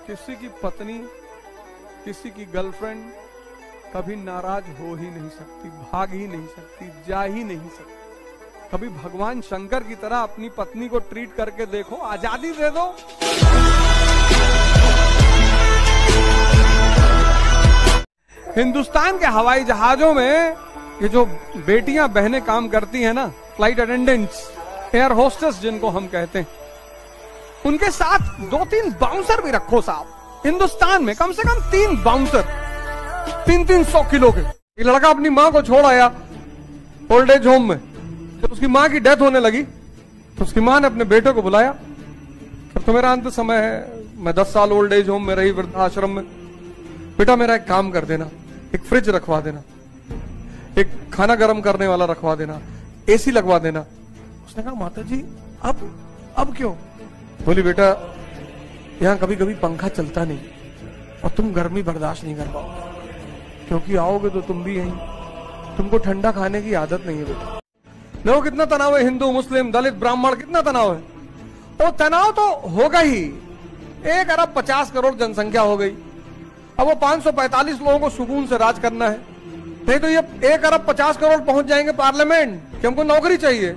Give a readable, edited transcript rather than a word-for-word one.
किसी की पत्नी, किसी की गर्लफ्रेंड कभी नाराज हो ही नहीं सकती, भाग ही नहीं सकती, जा ही नहीं सकती। कभी भगवान शंकर की तरह अपनी पत्नी को ट्रीट करके देखो, आजादी दे दो। हिंदुस्तान के हवाई जहाजों में ये जो बेटियां बहनें काम करती हैं ना, फ्लाइट अटेंडेंट्स, एयर होस्टेस जिनको हम कहते हैं, उनके साथ 2-3 बाउंसर भी रखो साहब। हिंदुस्तान में कम से कम 3 बाउंसर 300 किलो के। एक लड़का अपनी मां को छोड़ आया ओल्ड एज होम में। जब उसकी मां की डेथ होने लगी तो उसकी मां ने अपने बेटे को बुलाया, तो मेरा अंत समय है, मैं 10 साल ओल्ड एज होम में रही, वृद्धाश्रम में, बेटा मेरा एक काम कर देना, एक फ्रिज रखवा देना, एक खाना गर्म करने वाला रखवा देना, एसी लगवा देना। उसने कहा माता जी अब क्यों? बोली बेटा यहां कभी कभी पंखा चलता नहीं और तुम गर्मी बर्दाश्त नहीं कर पाओगे, क्योंकि आओगे तो तुम भी यहीं, तुमको ठंडा खाने की आदत नहीं है बेटा। देखो कितना तनाव है, हिंदू मुस्लिम दलित ब्राह्मण, कितना तनाव है। वो तनाव तो होगा ही। 1 अरब 50 करोड़ जनसंख्या हो गई, अब वो 545 लोगों को सुकून से राज करना है। नहीं तो ये 1 अरब 50 करोड़ पहुंच जाएंगे पार्लियामेंट कि हमको नौकरी चाहिए।